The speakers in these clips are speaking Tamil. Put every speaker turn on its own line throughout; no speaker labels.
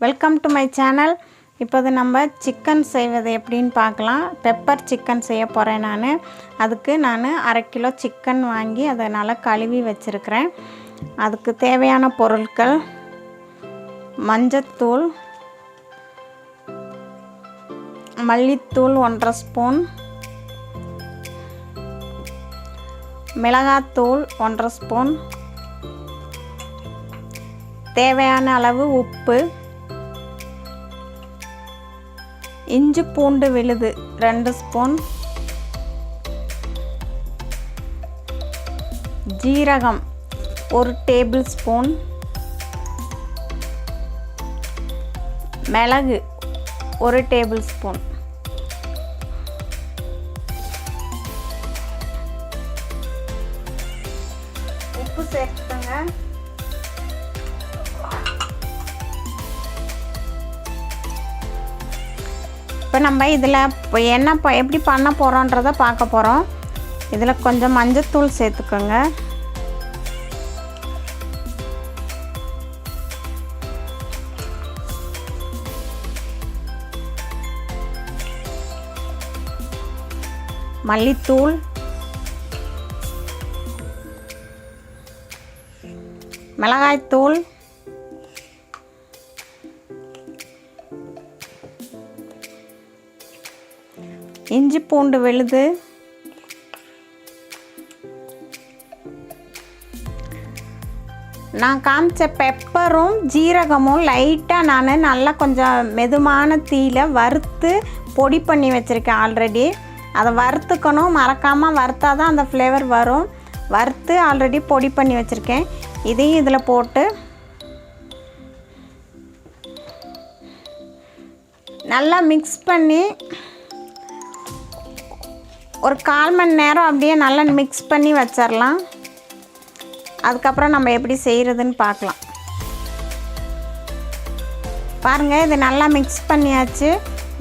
Welcome to my channel. இப்போது நம்ம சிக்கன் செய்வது எப்படின்னு பார்க்கலாம். பெப்பர் சிக்கன் செய்ய போகிறேன். அதுக்கு நான் 1/2 கிலோ சிக்கன் வாங்கி அதை நல்லா கழுவி வச்சுருக்கிறேன். அதுக்கு தேவையான பொருட்கள்: மஞ்சத்தூள், மல்லித்தூள் 1/2 ஸ்பூன், மிளகாத்தூள் 1/2 ஸ்பூன், தேவையான அளவு உப்பு, இஞ்சி பூண்டு விழுது 2 ஸ்பூன், ஜீரகம் 1 டேபிள் ஸ்பூன், மிளகு 1 டேபிள் ஸ்பூன். உப்பு சேர்த்துக்கோங்க. இப்போ நம்ம இதில் எப்படி பண்ண போகிறோன்றதை பார்க்க போகிறோம். இதில் கொஞ்சம் மஞ்சத்தூள் சேர்த்துக்கோங்க. மல்லித்தூள், மிளகாய்த்தூள், இஞ்சி பூண்டு விழுது, நான் காமிச்ச பெப்பரும் ஜீரகமும் லைட்டாக நான் நல்லா கொஞ்சம் மெதுமான தீயில வறுத்து பொடி பண்ணி வச்சுருக்கேன். ஆல்ரெடி அதை வறுத்துக்கணும், மறக்காமல் வறுத்தா தான் அந்த ஃப்ளேவர் வரும். வறுத்து ஆல்ரெடி பொடி பண்ணி வச்சுருக்கேன். இதையும் இதில் போட்டு நல்லா மிக்ஸ் பண்ணி ஒரு 1/4 மணி நேரம் அப்படியே நல்லா மிக்ஸ் பண்ணி வச்சிடலாம். அதுக்கப்புறம் நம்ம எப்படி செய்கிறதுன்னு பார்க்கலாம். பாருங்கள், இது நல்லா மிக்ஸ் பண்ணியாச்சு.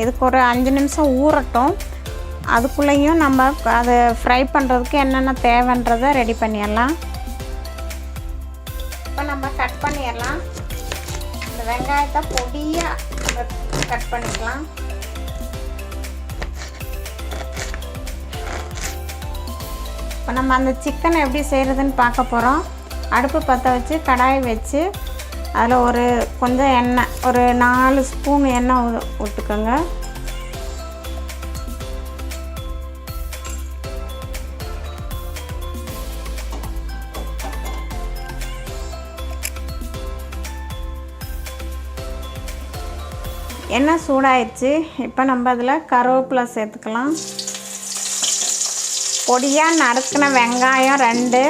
இதுக்கு ஒரு 5 நிமிஷம் ஊறட்டும். அதுக்குள்ளேயும் நம்ம அதை ஃப்ரை பண்ணுறதுக்கு என்னென்ன தேவைன்றதை ரெடி பண்ணிடலாம். இப்போ நம்ம கட் பண்ணிடலாம். இந்த வெங்காயத்தை பொடியாக கட் பண்ணிக்கலாம். இப்போ நம்ம அந்த சிக்கனை எப்படி செய்கிறதுன்னு பார்க்க போகிறோம். அடுப்பு பற்ற வச்சு கடாயை வச்சு அதில் கொஞ்சம் எண்ணெய், ஒரு 4 ஸ்பூன் எண்ணெய் ஊற்றுக்கோங்க. எண்ணெய் சூடாயிடுச்சு. இப்போ நம்ம அதில் கருவேப்பிலை சேர்த்துக்கலாம். பொடியாக நறுக்கின வெங்காயம் 2,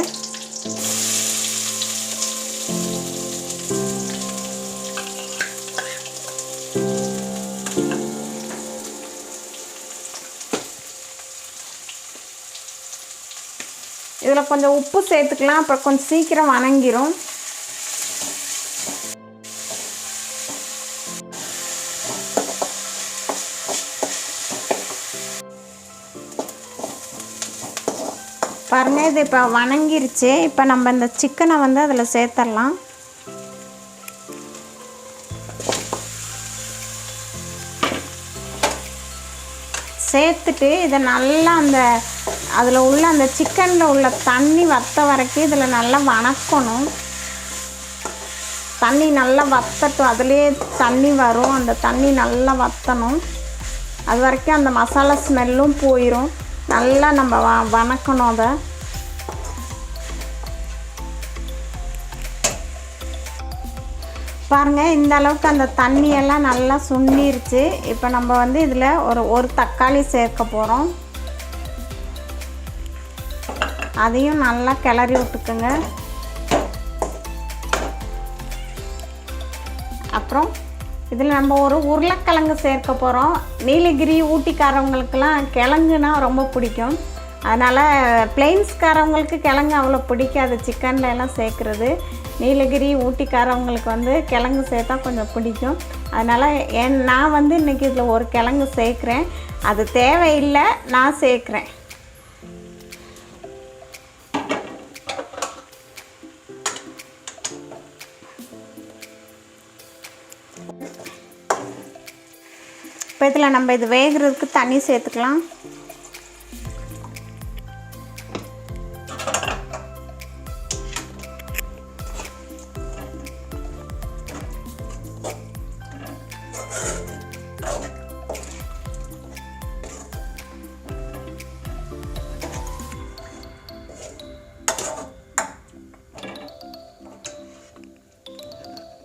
இதில் கொஞ்சம் உப்பு சேர்த்துக்கலாம். அப்புறம் கொஞ்சம் சீக்கிரம் வணங்கிரும். பாருங்கள், இது இப்போ வணங்கிருச்சு. இப்போ நம்ம இந்த சிக்கனை அதில் சேர்த்துடலாம். சேர்த்துட்டு இதை நல்லா அதில் உள்ள அந்த சிக்கனில் உள்ள தண்ணி வற்ற வரைக்கும் இதில் நல்லா வணக்கணும். தண்ணி நல்லா வற்றட்டும். அதுலேயே தண்ணி வரும். அந்த தண்ணி நல்லா வற்றணும். அது வரைக்கும் அந்த மசாலா ஸ்மெல்லும் போயிடும். நல்லா நம்ம வணக்கணும். அதை பாருங்கள், இந்த அளவுக்கு அந்த தண்ணியெல்லாம் நல்லா சுண்டிருச்சு. இப்போ நம்ம இதில் ஒரு தக்காளி சேர்க்க போகிறோம். அதையும் நல்லா கிளறி விட்டுக்குங்க. அப்புறம் இதில் நம்ம ஒரு உருளைக்கிழங்கு சேர்க்க போகிறோம். நீலகிரி ஊட்டிக்காரவங்களுக்கெல்லாம் கிழங்குனா ரொம்ப பிடிக்கும். அதனால் பிளெயின்ஸ்காரவங்களுக்கு கிழங்கு அவ்வளோ பிடிக்காது. சிக்கனில் எல்லாம் சேர்க்குறது. நீலகிரி ஊட்டிக்காரவங்களுக்கு கிழங்கு சேர்த்தா கொஞ்சம் பிடிக்கும். அதனால் நான் இன்றைக்கி இதில் ஒரு கிழங்கு சேர்க்குறேன். அது தேவையில்லை, நான் சேர்க்குறேன். இப்போ இதில் நம்ம இது வேகிறதுக்கு தண்ணி சேர்த்துக்கலாம்.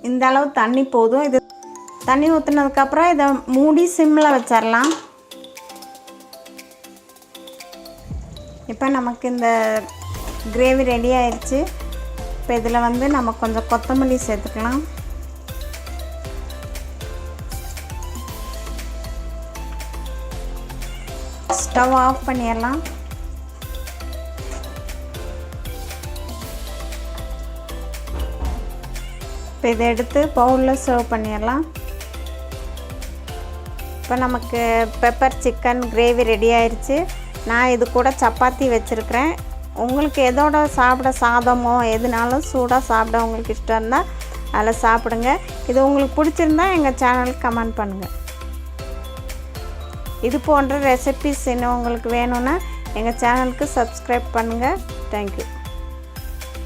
இந்த அளவு தண்ணி போதும். இது தண்ணி ஊற்றுனதுக்கப்புறம் இதை மூடி சிம்மில் வச்சிடலாம். இப்போ நமக்கு இந்த கிரேவி ரெடி ஆயிடுச்சு. இப்போ இதில் வந்து நம்ம கொஞ்சம் கொத்தமல்லி சேர்த்துக்கலாம். ஸ்டவ் ஆஃப் பண்ணிடலாம். இப்போ இதை எடுத்து பவுலில் சர்வ் பண்ணிடலாம். இப்போ நமக்கு பெப்பர் சிக்கன் கிரேவி ரெடி ஆயிடுச்சு. நான் இது கூட சப்பாத்தி வச்சுருக்கிறேன். உங்களுக்கு எதோட சாப்பிட சாதமோ எதுனாலும் சூடாக சாப்பிட உங்களுக்கு இஷ்டம் இருந்தால் அதில் சாப்பிடுங்க. இது உங்களுக்கு பிடிச்சிருந்தா எங்கள் சேனலுக்கு கமெண்ட் பண்ணுங்கள். இது போன்ற ரெசிபிஸ் இன்னும் உங்களுக்கு வேணும்னா எங்கள் சேனலுக்கு சப்ஸ்கிரைப் பண்ணுங்கள். தேங்க்யூ.